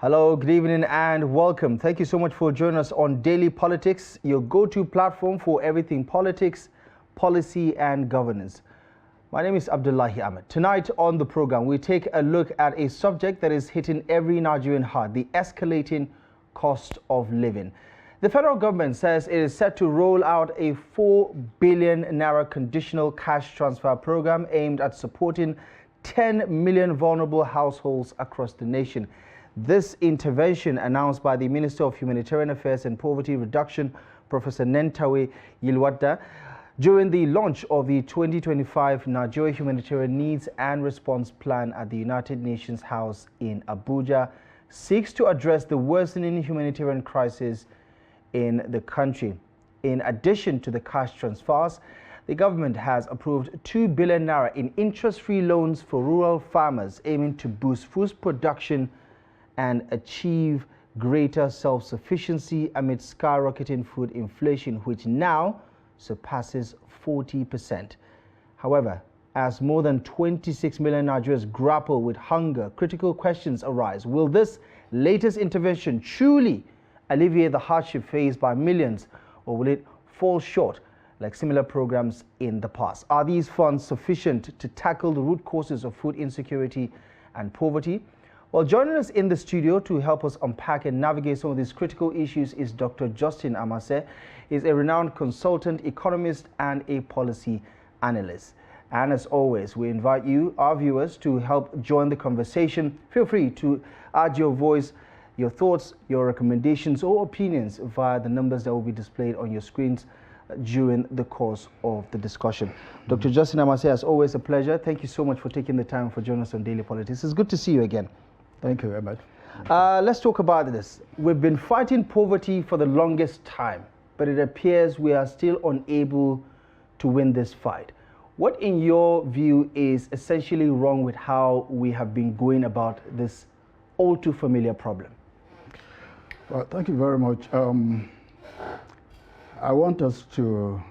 Hello, good evening and welcome. Thank you so much for joining us on Daily Politics, your go-to platform for everything politics, policy and governance. My name is Abdullahi Ahmed. Tonight on the program, we take a look at a subject that is hitting every Nigerian heart, the escalating cost of living. The federal government says it is set to roll out a 4 billion naira conditional cash transfer program aimed at supporting 10 million vulnerable households across the nation. This intervention, announced by the Minister of Humanitarian Affairs and Poverty Reduction, Professor Nentawe Yilwada, during the launch of the 2025 Nigeria Humanitarian Needs and Response Plan at the United Nations House in Abuja, seeks to address the worsening humanitarian crisis in the country. In addition to the cash transfers, the government has approved 2 billion naira in interest-free loans for rural farmers, aiming to boost food production and achieve greater self-sufficiency amid skyrocketing food inflation, which now surpasses 40%. However, as more than 26 million Nigerians grapple with hunger, critical questions arise. Will this latest intervention truly alleviate the hardship faced by millions, or will it fall short like similar programs in the past? Are these funds sufficient to tackle the root causes of food insecurity and poverty? Well, joining us in the studio to help us unpack and navigate some of these critical issues is Dr. Justin Amase. He's a renowned consultant, economist, and a policy analyst. And as always, we invite you, our viewers, to help join the conversation. Feel free to add your voice, your thoughts, your recommendations, or opinions via the numbers that will be displayed on your screens during the course of the discussion. Dr. Justin Amase, as always, a pleasure. Thank you so much for taking the time for joining us on Daily Politics. It's good to see you again. Thank you very much. Let's talk about this. We've been fighting poverty for the longest time, but it appears we are still unable to win this fight. What, in your view, is essentially wrong with how we have been going about this all too familiar problem? Well, thank you very much. I want us to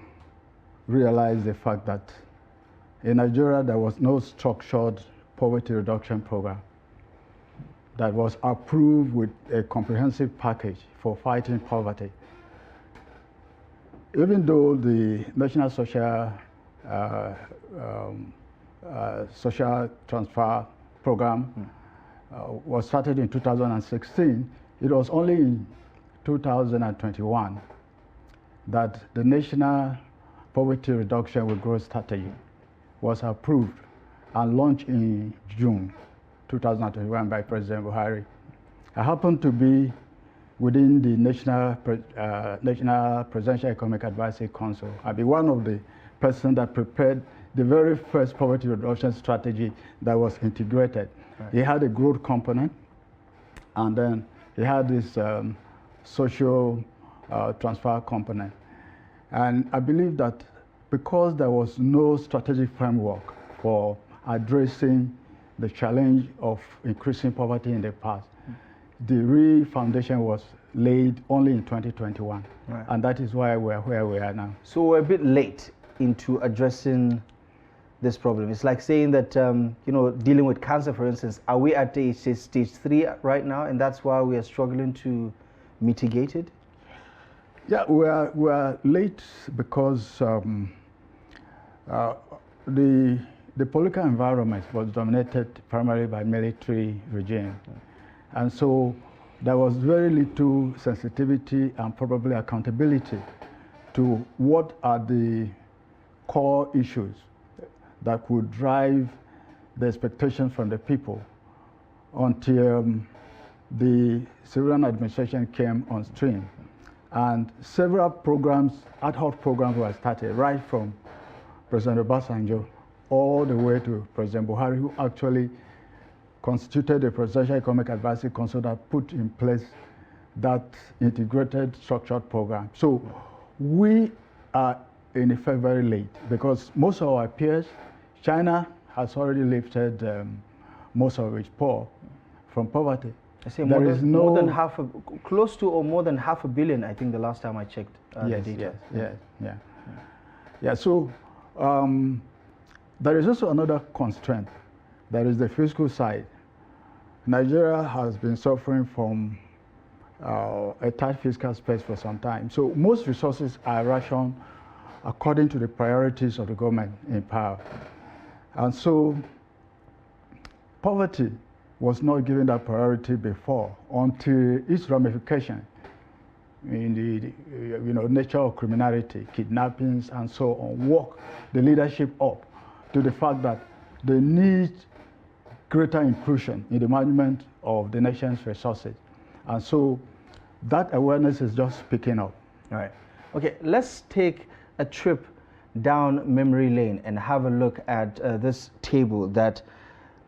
realize the fact that in Nigeria there was no structured poverty reduction program that was approved with a comprehensive package for fighting poverty. Even though the National Social Transfer Program was started in 2016, it was only in 2021 that the National Poverty Reduction with Growth Strategy was approved and launched in June 2021 by President Buhari. I happen to be within the National Presidential Economic Advisory Council. I'll be one of the persons that prepared the very first poverty reduction strategy that was integrated. Right. It had a growth component, and then it had this social transfer component. And I believe that because there was no strategic framework for addressing the challenge of increasing poverty in the past, the real foundation was laid only in 2021. Right. And that is why we're where we are now. So we're a bit late into addressing this problem. It's like saying that, dealing with cancer, for instance, are we at stage 3 right now, and that's why we are struggling to mitigate it? Yeah, we are late because the political environment was dominated primarily by military regime. And so there was very little sensitivity and probably accountability to what are the core issues that would drive the expectations from the people until the civilian administration came on stream. And several programs, ad hoc programs were started, right from President Obasanjo all the way to President Buhari, who actually constituted the Presidential Economic Advisory Council that put in place that integrated structured program. So we are in effect very late because most of our peers, China has already lifted most of its poor from poverty. I say more than close to or more than half a billion, I think the last time I checked the data. Yeah, so there is also another constraint. There is the fiscal side. Nigeria has been suffering from a tight fiscal space for some time. So most resources are rationed according to the priorities of the government in power. And so poverty was not given that priority before until its ramification in the nature of criminality, kidnappings, and so on, woke the leadership up to the fact that they need greater inclusion in the management of the nation's resources. And so that awareness is just picking up. All right. Okay, let's take a trip down memory lane and have a look at this table that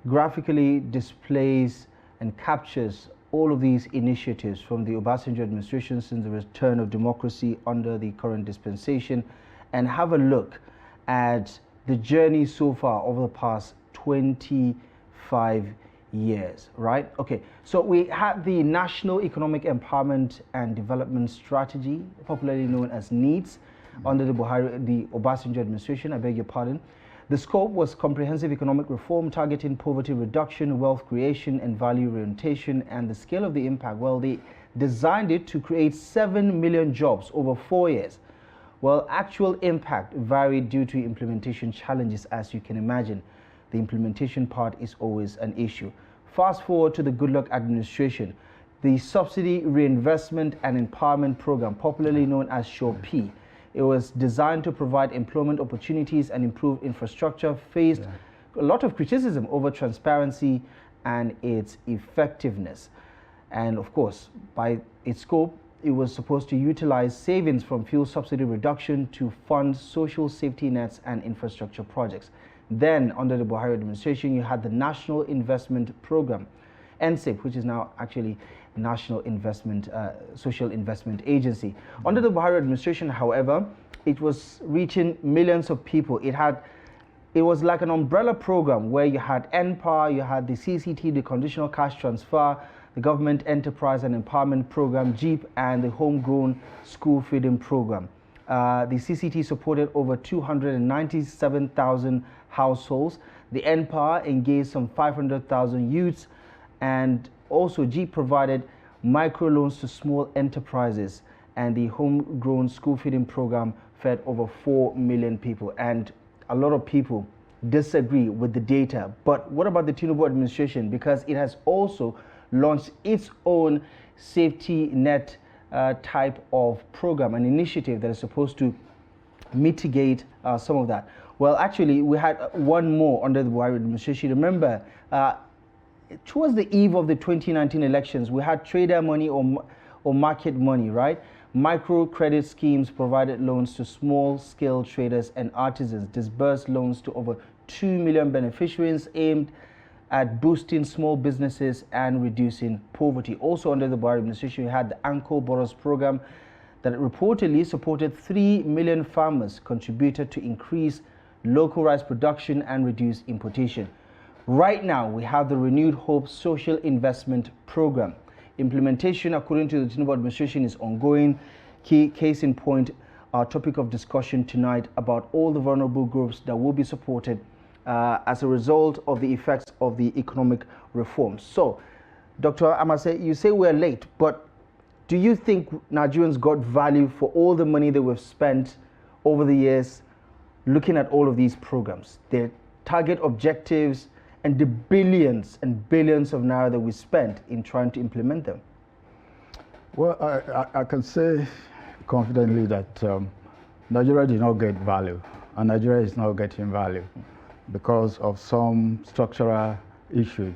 graphically displays and captures all of these initiatives from the Obasanjo administration since the return of democracy under the current dispensation, and have a look at the journey so far over the past 25 years, right? Okay, so we had the National Economic Empowerment and Development Strategy, popularly known as NEEDS, under the Obasanjo administration, I beg your pardon. The scope was comprehensive economic reform targeting poverty reduction, wealth creation, and value orientation. And the scale of the impact, well, they designed it to create 7 million jobs over 4 years. Well, actual impact varied due to implementation challenges, as you can imagine. The implementation part is always an issue. Fast forward to the Goodluck administration. The Subsidy Reinvestment and Empowerment Program, popularly known as SURE-P, it was designed to provide employment opportunities and improve infrastructure, faced a lot of criticism over transparency and its effectiveness. And of course, by its scope, it was supposed to utilize savings from fuel subsidy reduction to fund social safety nets and infrastructure projects. Then, under the Buhari administration, you had the National Investment Program, NSIP, which is now actually National Investment, Social Investment Agency. Under the Buhari administration, however, it was reaching millions of people. It was like an umbrella program where you had NPAR, you had the CCT, the Conditional Cash Transfer, the Government Enterprise and Empowerment Program, JEEP, and the Homegrown School Feeding Program. The CCT supported over 297,000 households. The NPAR engaged some 500,000 youths, and also JEEP provided microloans to small enterprises, and the Homegrown School Feeding Program fed over 4 million people. And a lot of people disagree with the data. But what about the Tinubu administration? Because it has also launched its own safety net type of program, an initiative that is supposed to mitigate some of that. Well, actually, we had one more under the Buhari administration. Remember, towards the eve of the 2019 elections, we had trader money or market money, right? Microcredit schemes provided loans to small-scale traders and artisans, disbursed loans to over 2 million beneficiaries, aimed at boosting small businesses and reducing poverty. Also under the Buhari administration, we had the Anko Boros program that reportedly supported 3 million farmers, contributed to increase local rice production and reduce importation. Right now, we have the Renewed Hope Social Investment Program. Implementation, according to the Tinubu administration, is ongoing. Key case in point, our topic of discussion tonight about all the vulnerable groups that will be supported as a result of the effects of the economic reforms. So, Dr. Amase, you say we're late, but do you think Nigerians got value for all the money that we've spent over the years looking at all of these programs, their target objectives, and the billions and billions of naira that we spent in trying to implement them? Well, I can say confidently that Nigeria did not get value, and Nigeria is not getting value because of some structural issues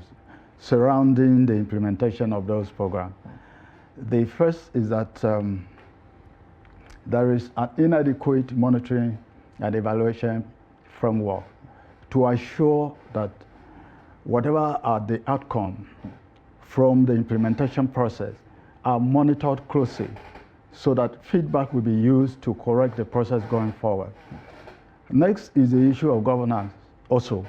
surrounding the implementation of those programs. The first is that there is an inadequate monitoring and evaluation framework to assure that whatever are the outcome from the implementation process are monitored closely so that feedback will be used to correct the process going forward. Next is the issue of governance also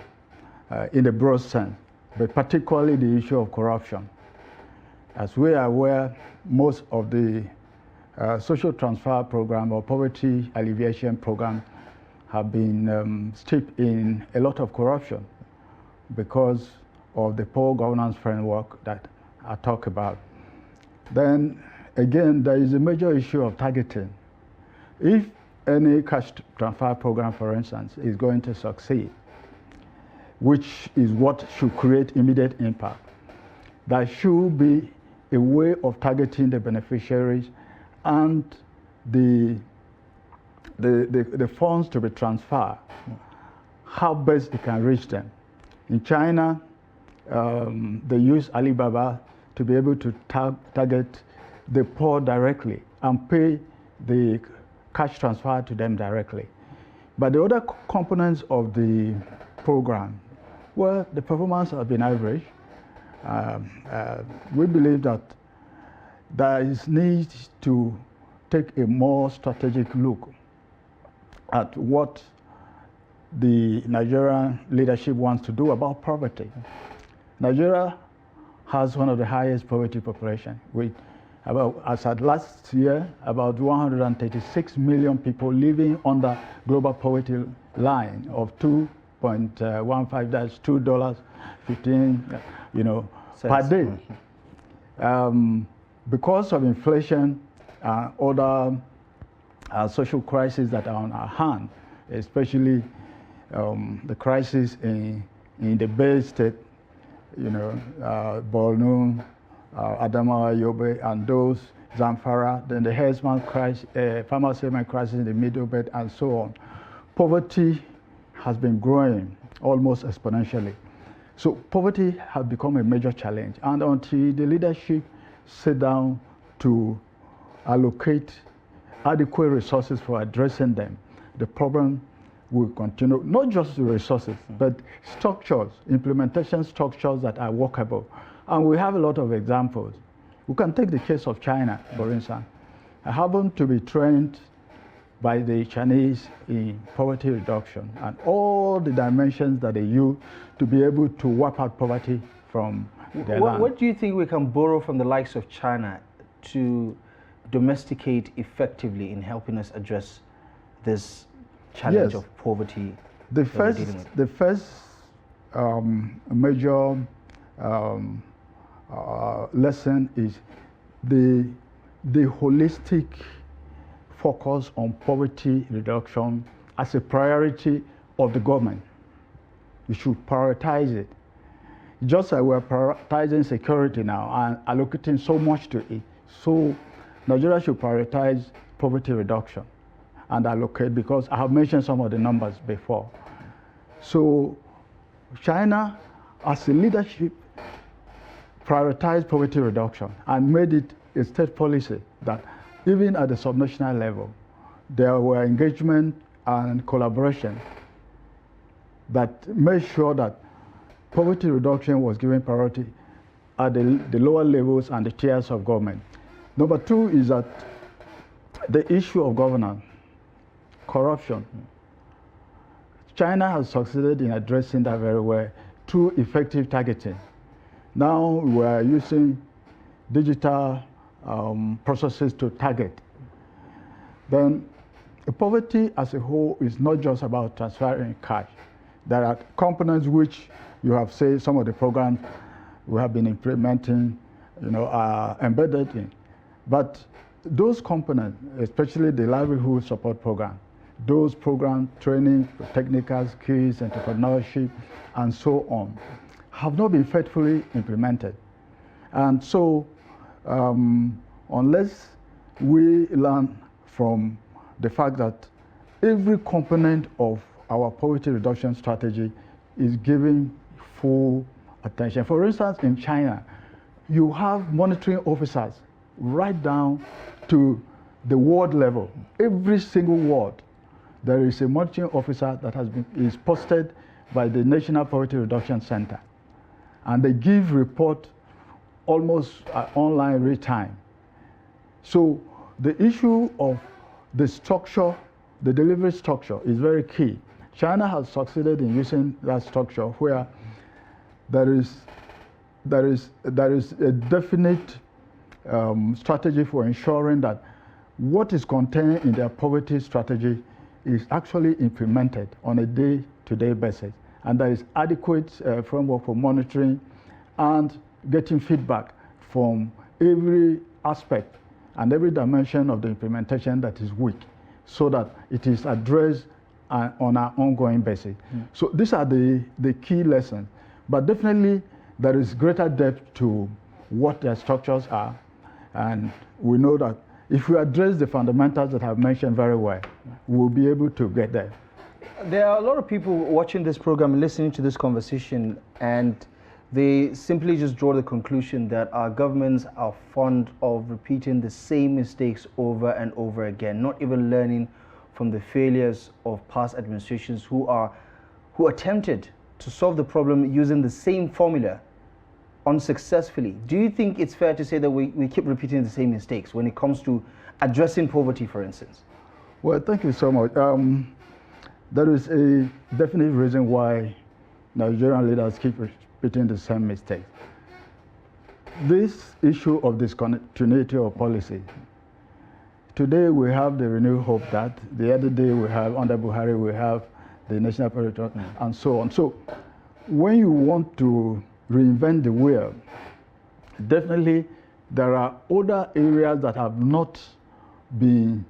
in a broad sense, but particularly the issue of corruption. As we are aware, most of the social transfer program or poverty alleviation program have been steeped in a lot of corruption because of the poor governance framework that I talk about. Then again, there is a major issue of targeting. If any cash transfer program, for instance, is going to succeed, which is what should create immediate impact, there should be a way of targeting the beneficiaries and the funds to be transferred, how best it can reach them. In China, they use Alibaba to be able to target the poor directly and pay the cash transfer to them directly. But the other components of the program, well, the performance has been average. We believe that there is need to take a more strategic look at what the Nigerian leadership wants to do about poverty. Nigeria has one of the highest poverty population, with about, as at last year, about 136 million people living under global poverty line of 2.15, that's $2.15, per day. Because of inflation and other social crises that are on our hand, especially the crisis in the Bay State, Borno, Adamawa, Yobe, and those, Zamfara, then the herdsman crisis, farmer settlement crisis in the Middle Belt, and so on. Poverty has been growing almost exponentially. So poverty has become a major challenge, and until the leadership sit down to allocate adequate resources for addressing them, the problem will continue. Not just the resources, but structures, implementation structures that are workable. And we have a lot of examples. We can take the case of China, for instance. I happen to be trained by the Chinese in poverty reduction and all the dimensions that they use to be able to wipe out poverty from their land. What do you think we can borrow from the likes of China to domesticate effectively in helping us address this challenge of poverty? The first major lesson is the holistic focus on poverty reduction as a priority of the government. We should prioritize it. Just like we're prioritizing security now and allocating so much to it, so Nigeria should prioritize poverty reduction and allocate, because I have mentioned some of the numbers before. So China, as a leadership, prioritized poverty reduction and made it a state policy that even at the subnational level, there were engagement and collaboration that made sure that poverty reduction was given priority at the lower levels and the tiers of government. Number two is that the issue of governance, corruption. China has succeeded in addressing that very well through effective targeting. Now we are using digital processes to target. Then poverty as a whole is not just about transferring cash. There are components which you have said some of the programs we have been implementing, are embedded in. But those components, especially the livelihood support program, those programs, training, technical skills, entrepreneurship, and so on, have not been faithfully implemented. And so, unless we learn from the fact that every component of our poverty reduction strategy is given full attention. For instance, in China, you have monitoring officers right down to the ward level. Every single ward, there is a monitoring officer that is posted by the National Poverty Reduction Center. And they give report almost online real time. So the issue of the structure, the delivery structure, is very key. China has succeeded in using that structure where there is a definite strategy for ensuring that what is contained in their poverty strategy is actually implemented on a day-to-day basis. and there is adequate framework for monitoring and getting feedback from every aspect and every dimension of the implementation that is weak, so that it is addressed on an ongoing basis. So these are the key lessons. But definitely there is greater depth to what their structures are, and we know that if we address the fundamentals that I've mentioned very well, we'll be able to get there. There are a lot of people watching this program and listening to this conversation, and they simply just draw the conclusion that our governments are fond of repeating the same mistakes over and over again, not even learning from the failures of past administrations who attempted to solve the problem using the same formula unsuccessfully. Do you think it's fair to say that we keep repeating the same mistakes when it comes to addressing poverty, for instance? Well, thank you so much. There is a definite reason why Nigerian leaders keep repeating the same mistakes. This issue of discontinuity of policy, today we have the renewed hope that, the other day we have, under Buhari, we have the national priority, and so on. So when you want to reinvent the wheel, definitely there are other areas that have not been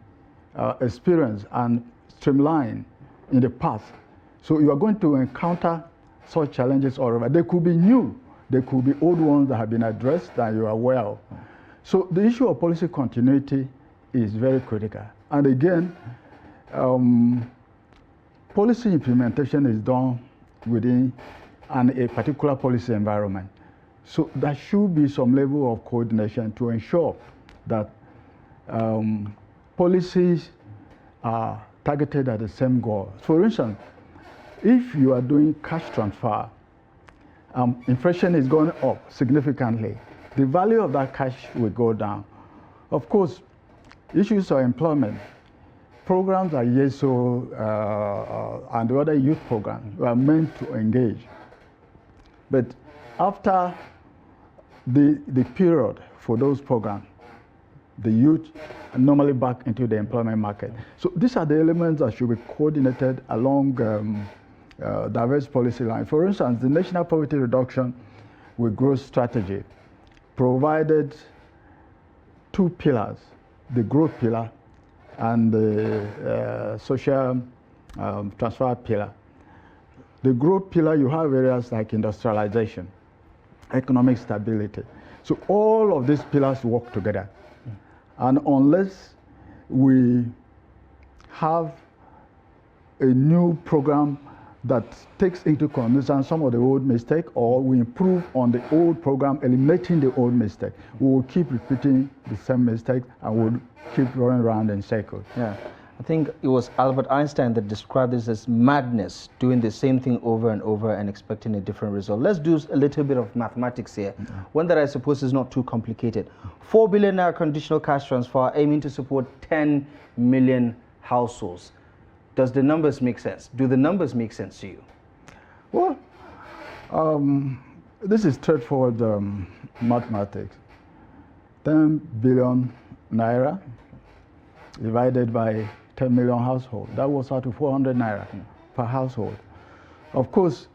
experienced and streamlined in the past. So you are going to encounter such challenges all over. They could be new, they could be old ones that have been addressed that you are aware of. So the issue of policy continuity is very critical. And again, policy implementation is done within a particular policy environment. So there should be some level of coordination to ensure that policies are targeted at the same goal. For instance, if you are doing cash transfer, inflation is going up significantly, the value of that cash will go down. Of course, issues of employment, programs like YESO and the other youth programs are meant to engage. But after the period for those programs, the youth are normally back into the employment market. So these are the elements that should be coordinated along diverse policy lines. For instance, the National Poverty Reduction with Growth Strategy provided two pillars, the growth pillar and the social transfer pillar. The growth pillar, you have areas like industrialization, economic stability. So all of these pillars work together. And unless we have a new program that takes into consideration some of the old mistakes, or we improve on the old program, eliminating the old mistake, we will keep repeating the same mistake and we'll keep running around in circles. Yeah. I think it was Albert Einstein that described this as madness, doing the same thing over and over and expecting a different result. Let's do a little bit of mathematics here. One that I suppose is not too complicated. 4 billion naira conditional cash transfer aiming to support 10 million households. Does the numbers make sense? Do the numbers make sense to you? Well, this is straightforward mathematics. 10 billion naira divided by 10 million households. That works out to 400 naira per household. Of course,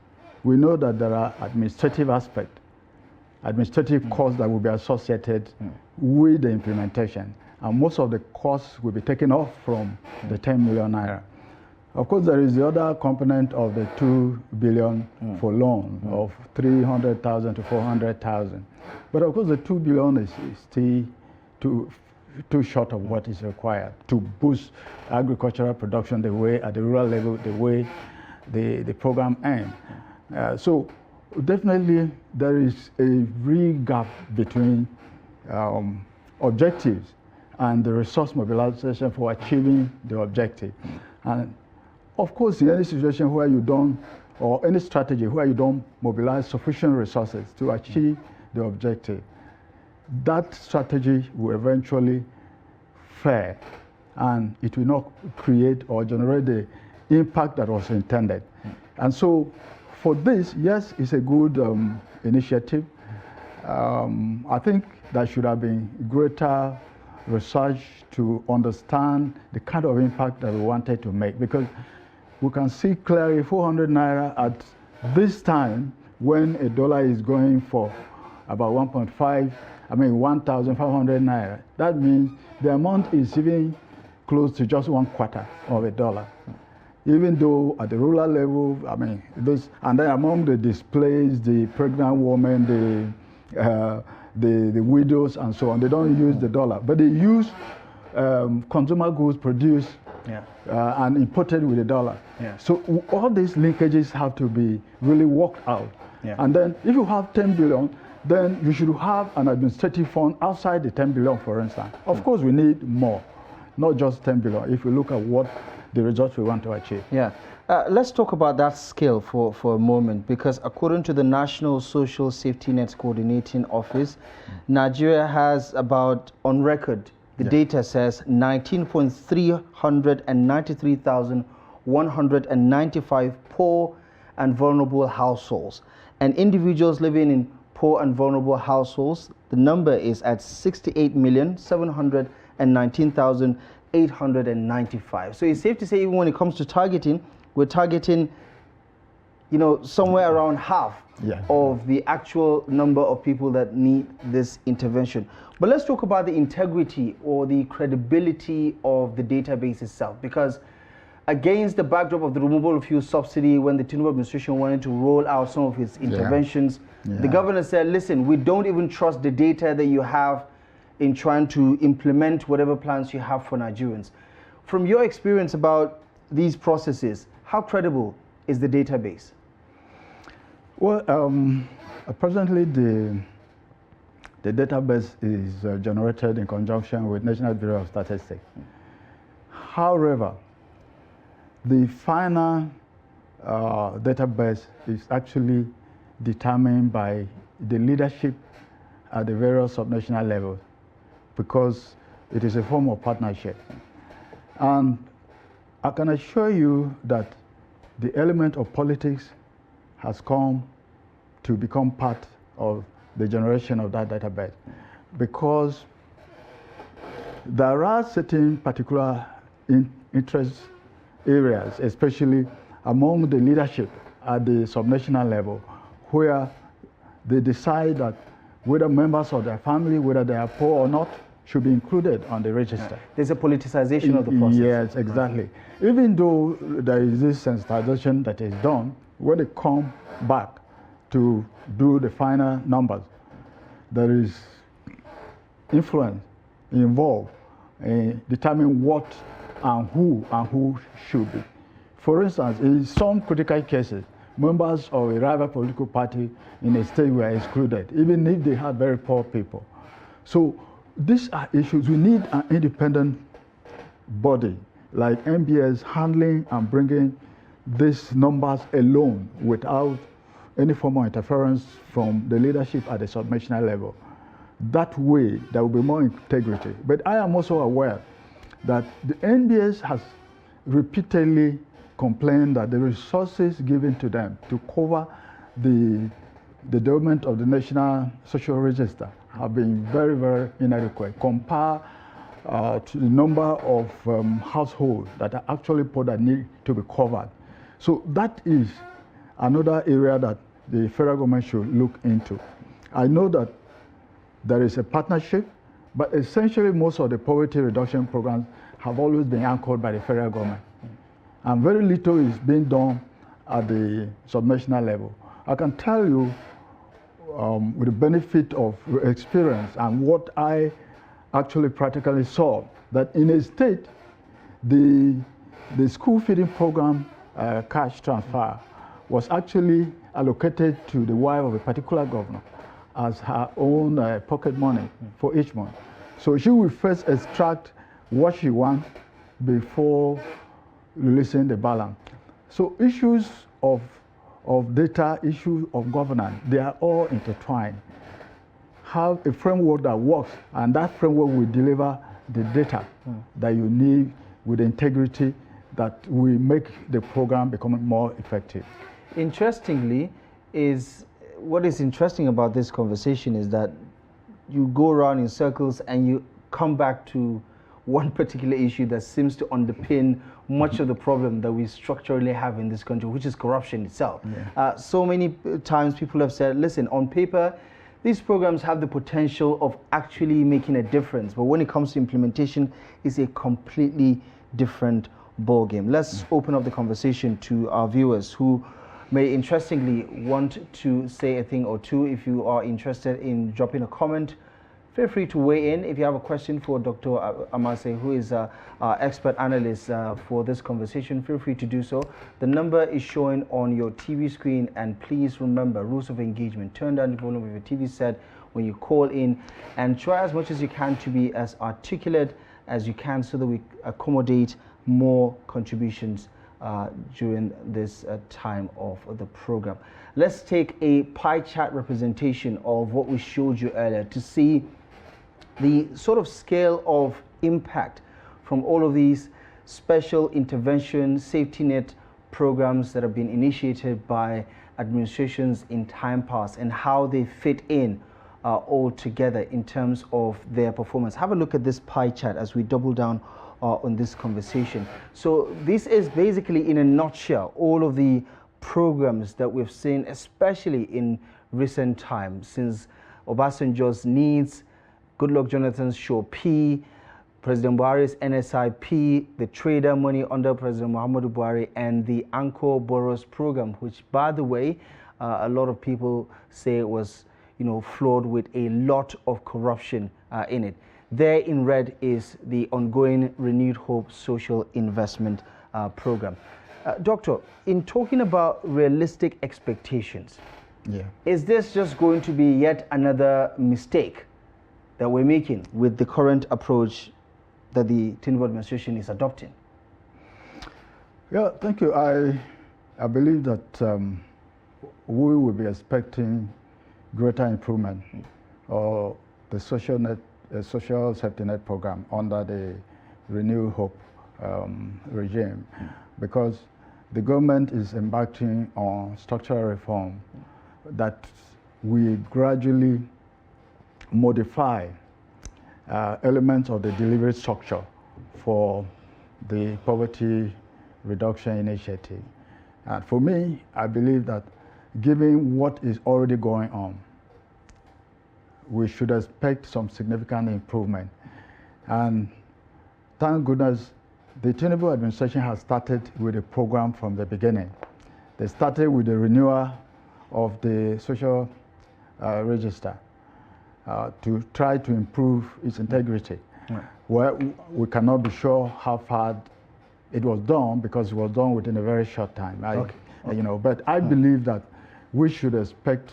we know that there are administrative aspects, administrative costs that will be associated with the implementation. And most of the costs will be taken off from the 10 million naira. Of course, there is the other component of the 2 billion for loan of 300,000 to 400,000. But of course, the 2 billion is still too short of what is required to boost agricultural production the way, at the rural level, the way the program aims. So definitely there is a real gap between objectives and the resource mobilization for achieving the objective. And of course, in any situation where you don't, or any strategy where you don't mobilize sufficient resources to achieve the objective, that strategy will eventually fail, and it will not create or generate the impact that was intended. And so for this, yes, it's a good initiative. I think there should have been greater research to understand the kind of impact that we wanted to make, because we can see clearly 400 naira at This time, when a dollar is going for about 1,500 naira, that means the amount is even close to just 1/4 of a dollar. Even though at the rural level, and then among the displaced, the pregnant women, the widows and so on, they don't use the dollar, but they use consumer goods produced and imported with the dollar. So all these linkages have to be really worked out. And then if you have 10 billion, then you should have an administrative fund outside the 10 billion, for instance. Of course, we need more, not just 10 billion, if we look at what the results we want to achieve. Let's talk about that scale for a moment, because according to the National Social Safety Net Coordinating Office, Nigeria has about, on record, the data says 19,393,195 poor and vulnerable households. And individuals living in poor and vulnerable households, the number is at 68,719,895. So it's safe to say, even when it comes to targeting, we're targeting, somewhere around half of the actual number of people that need this intervention. But let's talk about the integrity or the credibility of the database itself, because against the backdrop of the removal of fuel subsidy, when the Tinubu administration wanted to roll out some of its interventions, the governor said, listen, we don't even trust the data that you have in trying to implement whatever plans you have for Nigerians. From your experience about these processes, how credible is the database? Well, presently the database is generated in conjunction with National Bureau of Statistics. However, the final database is actually determined by the leadership at the various subnational levels, because it is a form of partnership. And I can assure you that the element of politics has come to become part of the generation of that database, because there are certain particular interest areas, especially among the leadership at the subnational level, where they decide that whether members of their family, whether they are poor or not, should be included on the register. There's a politicization of the process. Yes, exactly. Even though there is this sensitization that is done, when they come back to do the final numbers, there is influence involved in determining what and who should be. For instance, in some critical cases, members of a rival political party in a state were excluded, even if they had very poor people. So these are issues. We need an independent body like MBS handling and bringing these numbers alone without any form of interference from the leadership at the subnational level. That way, there will be more integrity. But I am also aware that the NBS has repeatedly complained that the resources given to them to cover the development of the National Social Register have been very, very inadequate compared to the number of households that are actually poor that need to be covered. So that is another area that the federal government should look into. I know that there is a partnership, but essentially most of the poverty reduction programs have always been anchored by the federal government. And very little is being done at the subnational level. I can tell you with the benefit of experience and what I actually practically saw, that in a state, the school feeding program cash transfer was actually allocated to the wife of a particular governor as her own pocket money for each month. So she will first extract what she wants before releasing the balance. So issues of data, issues of governance, they are all intertwined. Have a framework that works, and that framework will deliver the data that you need with integrity that will make the program become more effective. Interestingly, what is interesting about this conversation is that you go around in circles and you come back to one particular issue that seems to underpin much of the problem that we structurally have in this country, which is corruption itself. Yeah. So many times people have said, listen, on paper, these programs have the potential of actually making a difference, but when it comes to implementation, it's a completely different ballgame. Let's open up the conversation to our viewers who may interestingly want to say a thing or two. If you are interested in dropping a comment, feel free to weigh in. If you have a question for Dr. Amase, who is our expert analyst for this conversation, feel free to do so. The number is showing on your TV screen, and please remember, rules of engagement. Turn down the volume of your TV set when you call in, and try as much as you can to be as articulate as you can so that we accommodate more contributions during this time of the program. Let's take a pie chart representation of what we showed you earlier to see the sort of scale of impact from all of these special intervention safety net programs that have been initiated by administrations in time past and how they fit in all together in terms of their performance. Have a look at this pie chart as we double down on this conversation. So this is basically, in a nutshell, all of the programs that we've seen, especially in recent times, since Obasanjo's needs, Goodluck Jonathan's Show P, President Buhari's NSIP, the trader money under President Muhammadu Buhari, and the Anchor Boros program, which, by the way, a lot of people say was, flawed with a lot of corruption in it. There in red is the ongoing Renewed Hope Social Investment Program. Doctor, in talking about realistic expectations, is this just going to be yet another mistake that we're making with the current approach that the Tinubu administration is adopting? Yeah, thank you. I believe that we will be expecting greater improvement of the social safety net program under the Renew Hope regime, because the government is embarking on structural reform that will gradually modify elements of the delivery structure for the poverty reduction initiative. And for me, I believe that given what is already going on, we should expect some significant improvement. And thank goodness, the Tinubu administration has started with a program from the beginning. They started with the renewal of the social register to try to improve its integrity. Right. Well, we cannot be sure how far it was done because it was done within a very short time. But I believe that we should expect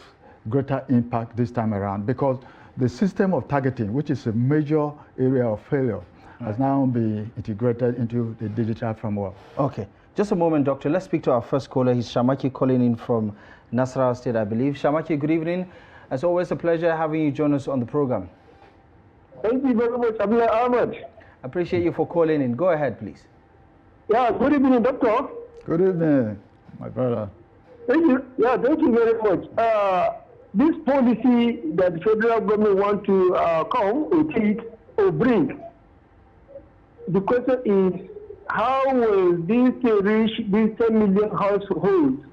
greater impact this time around, because the system of targeting, which is a major area of failure, has now been integrated into the digital framework. Okay, just a moment, Doctor. Let's speak to our first caller. He's Shamaki calling in from Nasarawa State, I believe. Shamaki, good evening. As always, a pleasure having you join us on the program. Thank you very much, Abdullahi Ahmed. Appreciate you for calling in. Go ahead, please. Yeah, good evening, Doctor. Good evening, my brother. Thank you. Yeah, thank you very much. This policy that the federal government want to come with it or bring, the question is, how will this reach these 10 million households?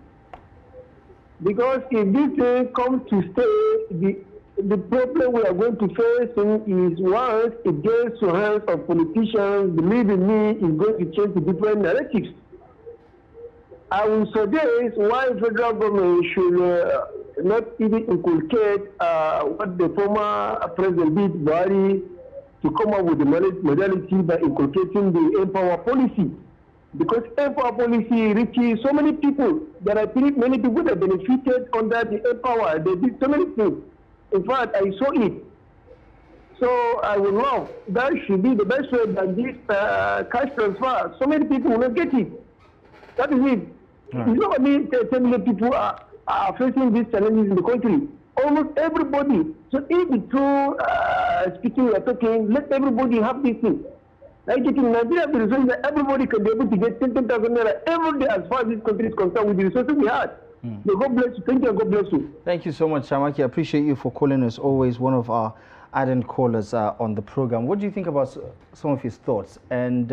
Because if this thing comes to stay, the problem we are going to face is, once it gets to hands of politicians, believe in me, it's going to change the different narratives. I will suggest why federal government should not even inculcate what the former President did, Buhari, to come up with the modality by inculcating the Empower policy. Because Empower policy reaches so many people. There are many people that benefited under the Empower. They did so many things. In fact, I saw it. So I would love, that should be the best way than this cash transfer. So many people will not get it. That is it. Right. It's not only 10 million people are facing these challenges in the country. Almost everybody. So if the true speaking we are talking, let everybody have this thing. Like it in Nigeria, the resources that everybody can be able to get 10,000 naira every day as far as this country is concerned with the resources we have. May God bless you. Thank you and God bless you. Thank you so much, Shamaki. I appreciate you for calling us. Always one of our ardent callers on the program. What do you think about some of his thoughts? And,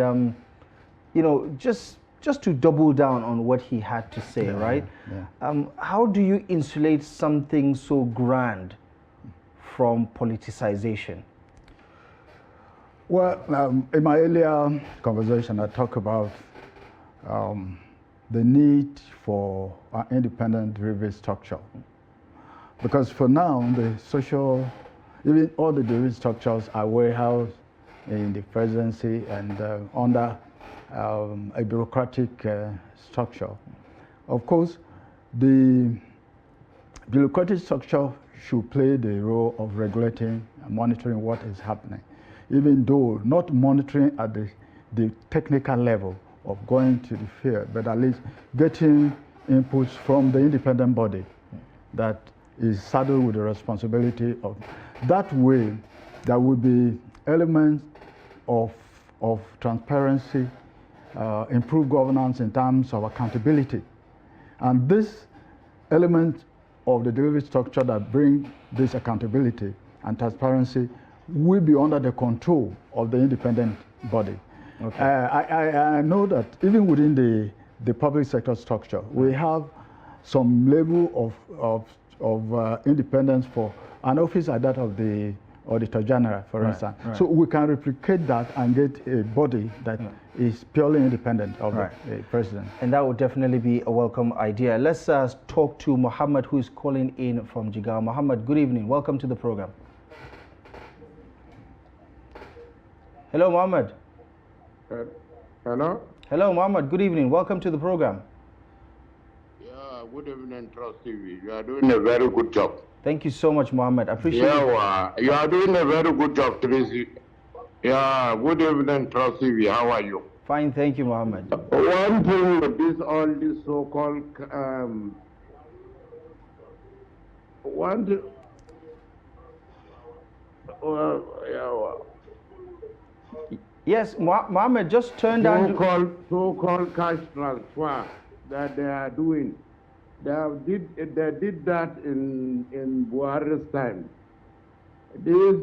you know, just to double down on what he had to say, right? Yeah. How do you insulate something so grand from politicization? Well, in my earlier conversation, I talked about the need for an independent delivery structure. Because for now, the social, even all the delivery structures are warehoused in the presidency and under a bureaucratic structure. Of course, the bureaucratic structure should play the role of regulating and monitoring what is happening, even though not monitoring at the technical level of going to the field, but at least getting inputs from the independent body that is saddled with the responsibility of. That way, there will be elements of transparency, improved governance in terms of accountability. And this element of the delivery structure that bring this accountability and transparency will be under the control of the independent body. Okay. I know that even within the public sector structure, we have some level of independence for an office like that of the Auditor General, for instance. Right. So we can replicate that and get a body that is purely independent of the president. And that would definitely be a welcome idea. Let's talk to Muhammad, who is calling in from Jigawa. Muhammad, good evening. Welcome to the program. Hello, Muhammad. Hello? Hello, Muhammad. Good evening. Welcome to the program. Yeah, good evening, Trust TV. You are doing a very good job. Thank you so much, Muhammad. I appreciate it. You are doing a very good job, Tracy. Yeah, good evening, Trust TV. How are you? Fine, thank you, Muhammad. One thing with all this so-called yes, Mohammed, just turn down. So-called cash transfer that they are doing. They did that in Buhari's time. Yes,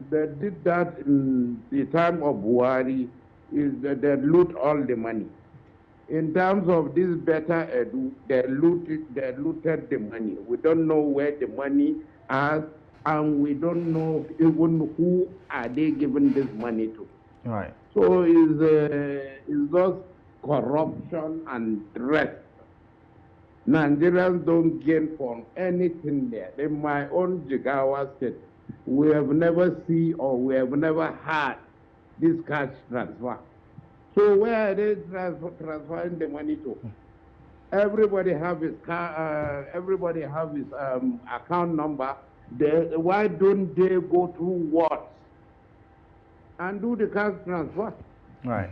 they did that in the time of Buhari, is that they loot all the money. In terms of this better edu, they looted the money. We don't know where the money is, and we don't know even who are they giving this money to. Right. So it's just corruption and rest. Nigerians don't gain from anything there. In my own Jigawa state, we have never seen or we have never had this cash transfer. So where are they transferring the money to? Everybody have his account number. Why don't they go through what and do the cash transfer? Right.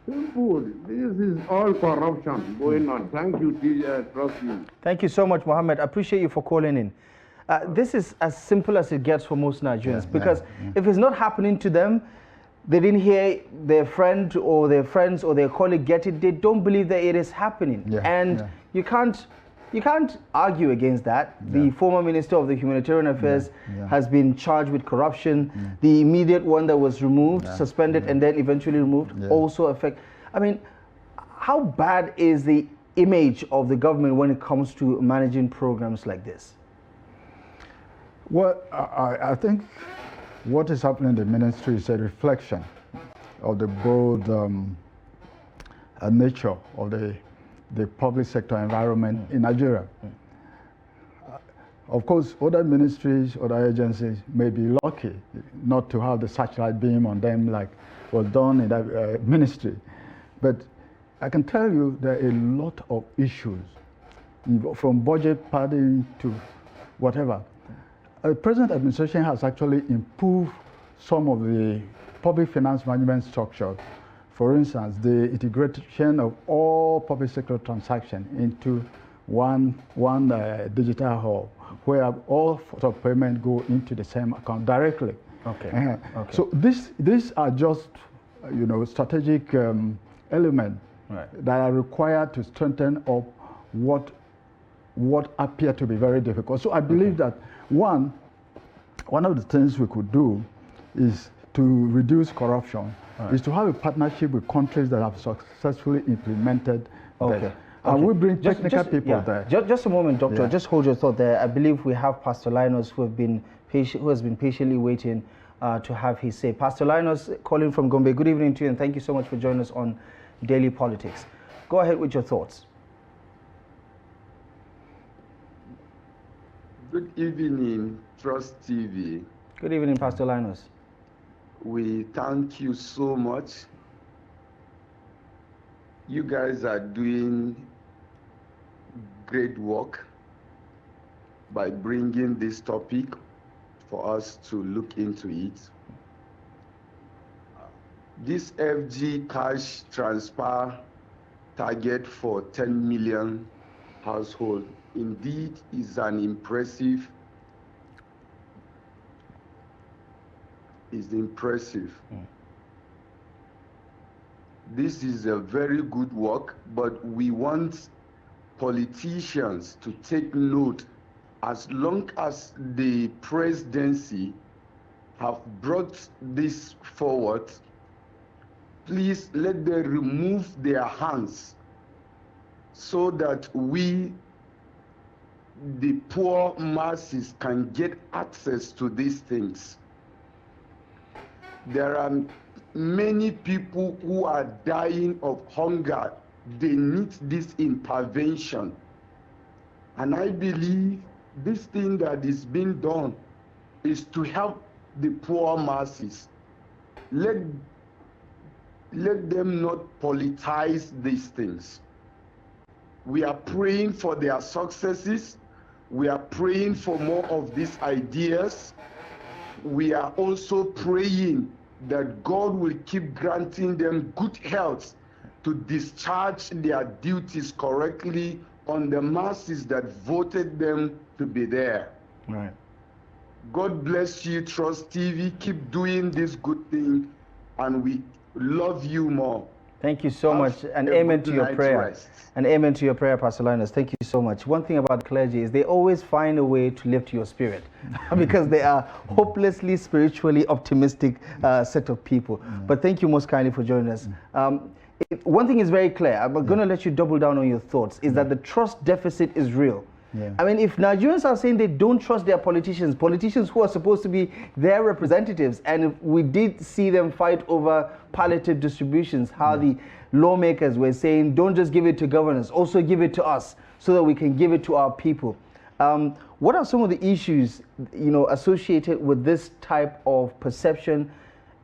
Simple. This is all corruption going on. Thank you, Trust Me. Thank you so much, Mohammed. I appreciate you for calling in. This is as simple as it gets for most Nigerians, because if it's not happening to them, they didn't hear their friend or their friends or their colleague get it, they don't believe that it is happening. You can't argue against that. The former Minister of the Humanitarian Affairs has been charged with corruption. The immediate one that was removed, suspended, and then eventually removed also affect. I mean, how bad is the image of the government when it comes to managing programs like this? Well, I think what is happening in the ministry is a reflection of the broad nature of the public sector environment in Nigeria. Of course, other ministries, other agencies may be lucky not to have the searchlight beam on them like was done in that ministry. But I can tell you there are a lot of issues, from budget padding to whatever. The present administration has actually improved some of the public finance management structure. For instance, the integration of all public sector transactions into one digital hub, where all sorts of payment go into the same account directly. Okay. So these are just strategic elements that are required to strengthen up what what appeared to be very difficult. So I believe that one of the things we could do is to reduce corruption, is to have a partnership with countries that have successfully implemented that. And we bring technical people there. Just a moment, Doctor. Just hold your thought there. I believe we have Pastor Linus who has been patiently waiting to have his say. Pastor Linus, calling from Gombe. Good evening to you, and thank you so much for joining us on Daily Politics. Go ahead with your thoughts. Good evening, Trust TV. Good evening, Pastor Linus. We thank you so much. You guys are doing great work by bringing this topic for us to look into it. This FG cash transfer target for 10 million households indeed is an impressive. This is a very good work, but we want politicians to take note. As long as the presidency have brought this forward, please let them remove their hands so that we, the poor masses, can get access to these things. There are many people who are dying of hunger. They need this intervention. And I believe this thing that is being done is to help the poor masses. Let them not politicize these things. We are praying for their successes. We are praying for more of these ideas. We are also praying that God will keep granting them good health to discharge their duties correctly on the masses that voted them to be there. Right. God bless you, Trust TV. Keep doing this good thing, and we love you more. Thank you so much, and amen to your prayer. And amen to your prayer, Pastor Linus. Thank you so much. One thing about the clergy is they always find a way to lift your spirit because they are hopelessly spiritually optimistic set of people. But thank you most kindly for joining us. One thing is very clear. I'm going to let you double down on your thoughts, is that the trust deficit is real. I mean, if Nigerians are saying they don't trust their politicians who are supposed to be their representatives, and we did see them fight over palliative distributions, how the lawmakers were saying, don't just give it to governors, also give it to us so that we can give it to our people. What are some of the issues, associated with this type of perception,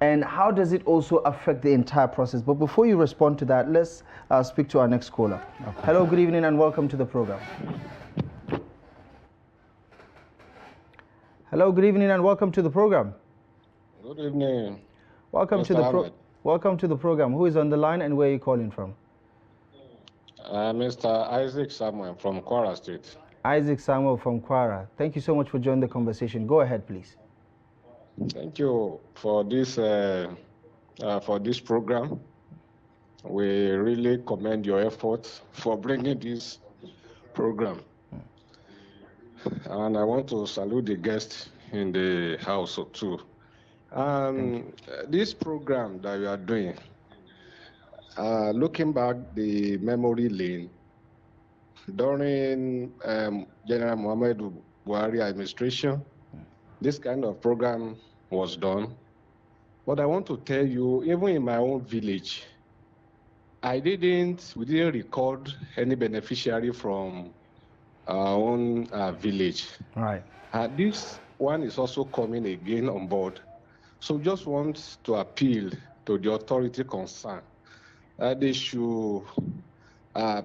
and how does it also affect the entire process? But before you respond to that, let's speak to our next caller. Okay. Hello, good evening, and welcome to the program. Hello, good evening, and welcome to the program. Good evening. Welcome to the program. Who is on the line, and where are you calling from? Mr. Isaac Samuel from Kwara State. Isaac Samuel from Kwara. Thank you so much for joining the conversation. Go ahead, please. Thank you for this program. We really commend your efforts for bringing this program. And I want to salute the guests in the house too. This program that you are doing, looking back the memory lane, during General Muhammadu Buhari administration, this kind of program was done. But I want to tell you, even in my own village, we didn't record any beneficiary from our own village. Right. This one is also coming again on board. So just want to appeal to the authority concerned that they should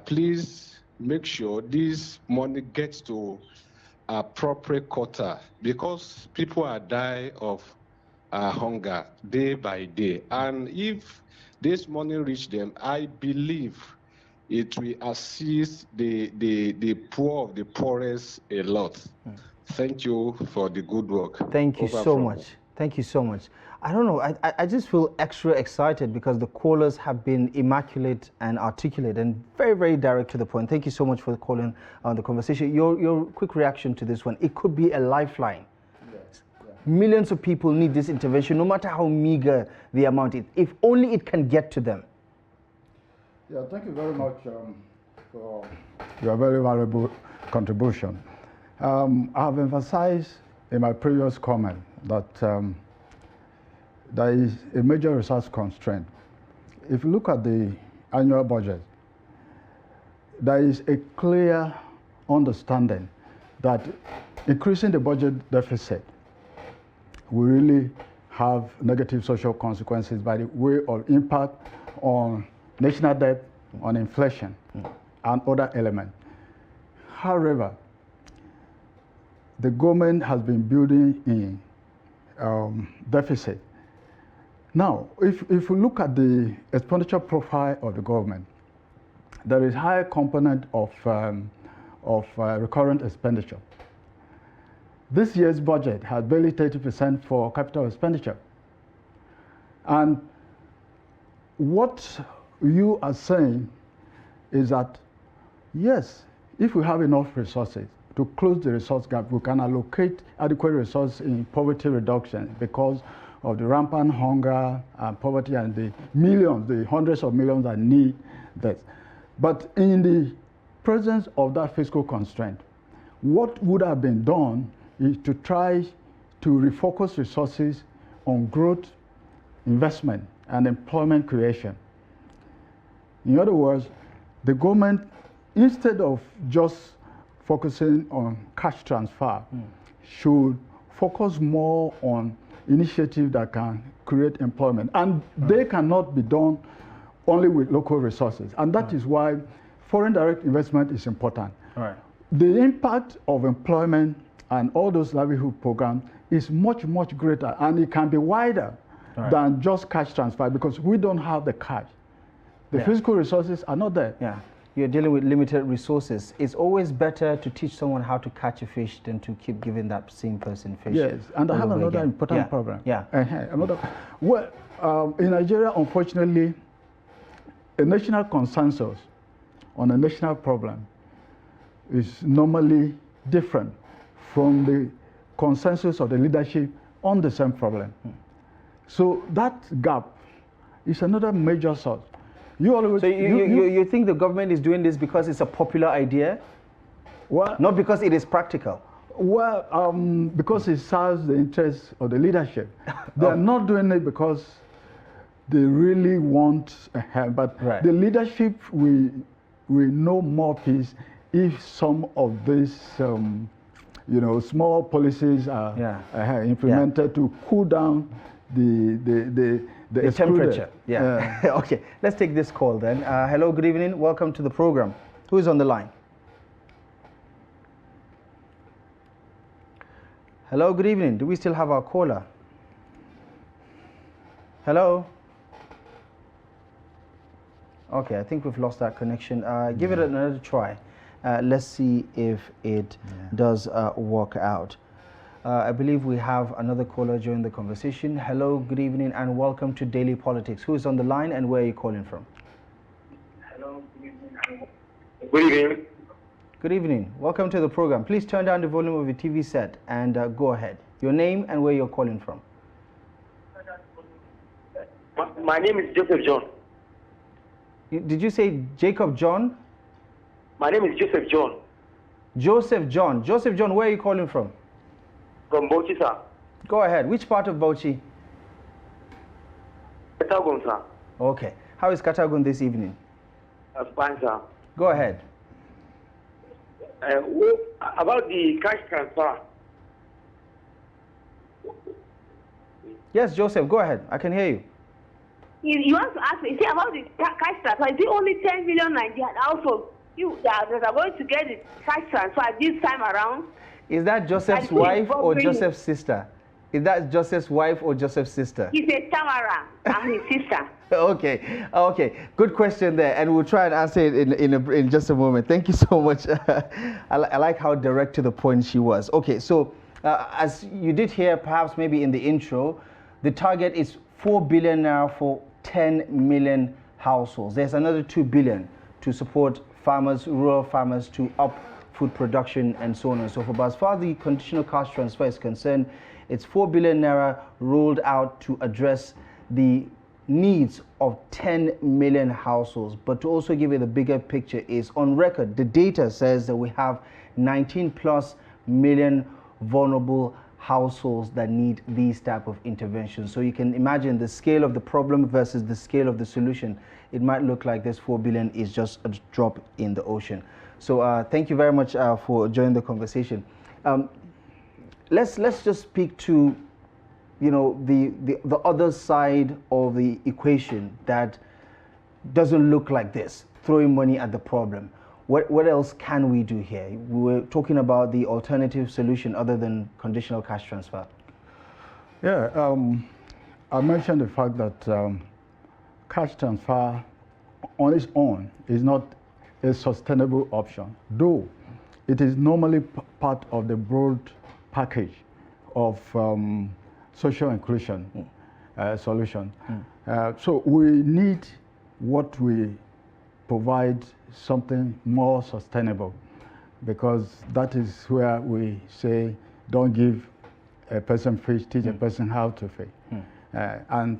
please make sure this money gets to appropriate quota, because people are dying of hunger day by day. And if this money reach them, I believe it will assist the poor of the poorest a lot. Thank you for the good work. Thank you so much. Thank you so much. I don't know, I just feel extra excited because the callers have been immaculate and articulate and very, very direct to the point. Thank you so much for calling on the conversation. Your quick reaction to this one, it could be a lifeline. Yes. Yeah. Millions of people need this intervention, no matter how meager the amount is, if only it can get to them. Yeah, thank you very much for your very valuable contribution. I have emphasized in my previous comment that there is a major resource constraint. If you look at the annual budget, there is a clear understanding that increasing the budget deficit will really have negative social consequences by the way of impact on national debt, on inflation, and other elements. However, the government has been building in deficit. Now, if we look at the expenditure profile of the government, there is high component of recurrent expenditure. This year's budget has barely 30% for capital expenditure. And what you are saying is that, yes, if we have enough resources to close the resource gap, we can allocate adequate resources in poverty reduction because of the rampant hunger and poverty and the millions, the hundreds of millions that need this. But in the presence of that fiscal constraint, what would have been done is to try to refocus resources on growth, investment, and employment creation. In other words, the government, instead of just focusing on cash transfer, should focus more on initiatives that can create employment. And they cannot be done only with local resources. And that is why foreign direct investment is important. The impact of employment and all those livelihood programs is much, much greater. And it can be wider than just cash transfer because we don't have the cash. The physical resources are not there. Yeah. You're dealing with limited resources. It's always better to teach someone how to catch a fish than to keep giving that same person fish. Yes, and I have another important problem. Yeah. Well, in Nigeria, unfortunately, a national consensus on a national problem is normally different from the consensus of the leadership on the same problem. So that gap is another major source. So you think the government is doing this because it's a popular idea? Well, not because it is practical? Well, because it serves the interests of the leadership. They're not doing it because they really want a help, but the leadership will know more peace if some of these small policies are implemented to cool down the temperature. Okay, let's take this call then. Hello, good evening. Welcome to the program. Who is on the line? Hello, good evening. Do we still have our caller? Hello? Okay, I think we've lost that connection. Give it another try. Let's see if it does work out. I believe we have another caller join the conversation. Hello, good evening, and welcome to Daily Politics. Who is on the line and where are you calling from? Hello, good evening. Good evening. Good evening. Welcome to the program. Please turn down the volume of your TV set and go ahead. Your name and where you're calling from. My name is Joseph John. Did you say Jacob John? My name is Joseph John. Joseph John. Joseph John, where are you calling from? From Bauchi, sir. Go ahead. Which part of Bauchi? Katagun, sir. Okay. How is Katagun this evening? Fine, sir. Go ahead. About the cash transfer. Yes, Joseph, go ahead. I can hear you. You want to ask me, see about the cash transfer, is it only 10 million Nigerian households that are going to get the cash transfer this time around? Is that Joseph's wife or Joseph's sister? Is that Joseph's wife or Joseph's sister? He said Tamara. I'm his sister. Okay. Good question there, and we'll try and answer it in just a moment. Thank you so much. I like how direct to the point she was. Okay, so As you did hear, perhaps maybe in the intro, the target is 4 billion now for 10 million households. There's another 2 billion to support farmers, rural farmers, to up food production and so on and so forth. But as far as the conditional cash transfer is concerned, it's 4 billion naira rolled out to address the needs of 10 million households. But to also give you the bigger picture is, on record, the data says that we have 19 plus million vulnerable households that need these type of interventions. So you can imagine the scale of the problem versus the scale of the solution. It might look like this 4 billion is just a drop in the ocean. So thank you very much for joining the conversation. Let's just speak to, you know, the other side of the equation that doesn't look like this, throwing money at the problem. What else can we do here? We were talking about the alternative solution other than conditional cash transfer. Yeah, I mentioned the fact that cash transfer on its own is not a sustainable option, though it is normally part of the broad package of social inclusion solution. So we need what we provide something more sustainable, because that is where we say, don't give a person fish, teach a person how to fish. And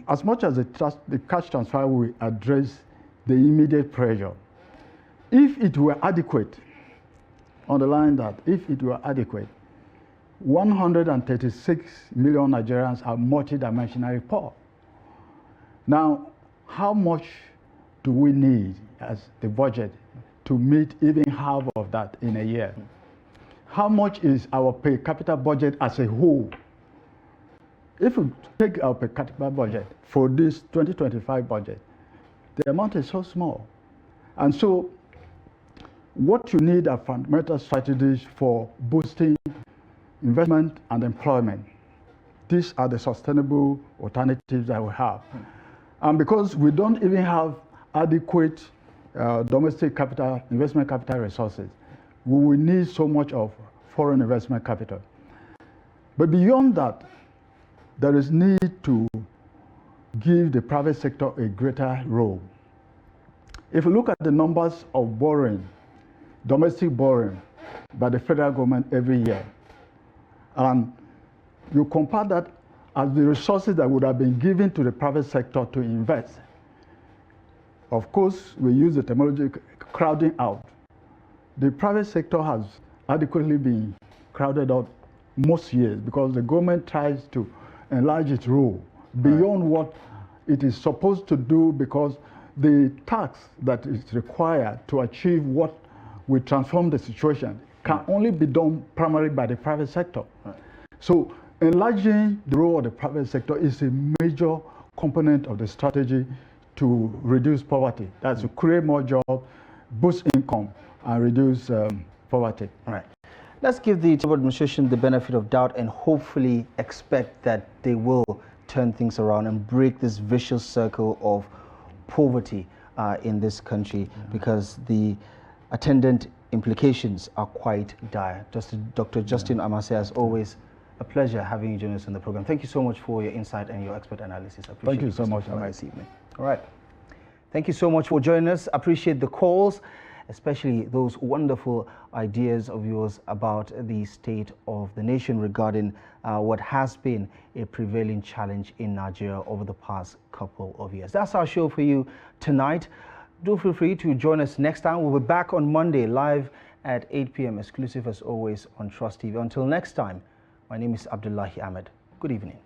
as much as the cash transfer will address the immediate pressure, if it were adequate, underline that, if it were adequate, 136 million Nigerians are multidimensionally poor. Now, how much do we need as the budget to meet even half of that in a year? How much is our per capita budget as a whole? If we take our per capita budget for this 2025 budget, the amount is so small. And so what you need are fundamental strategies for boosting investment and employment. These are the sustainable alternatives that we have. And because we don't even have adequate domestic capital, investment capital resources, we will need so much of foreign investment capital. But beyond that, there is need to give the private sector a greater role. If you look at the numbers of borrowing, domestic borrowing by the federal government every year, and you compare that as the resources that would have been given to the private sector to invest, of course, we use the terminology crowding out. The private sector has adequately been crowded out most years because the government tries to enlarge its role beyond what it is supposed to do, because the tax that is required to achieve what will transform the situation can only be done primarily by the private sector. So enlarging the role of the private sector is a major component of the strategy to reduce poverty. That's to create more jobs, boost income, and reduce poverty. All right. Let's give the Tinubu administration the benefit of doubt and hopefully expect that they will turn things around and break this vicious circle of poverty in this country, because the attendant implications are quite dire. Dr. Justin Amase, as always, a pleasure having you join us on the program. Thank you so much for your insight and your expert analysis. I appreciate Thank you so much this evening. All right. Thank you so much for joining us. Appreciate the calls, especially those wonderful ideas of yours about the state of the nation regarding what has been a prevailing challenge in Nigeria over the past couple of years. That's our show for you tonight. Do feel free to join us next time. We'll be back on Monday live at 8 p.m. exclusive as always on Trust TV. Until next time, my name is Abdullahi Ahmed. Good evening.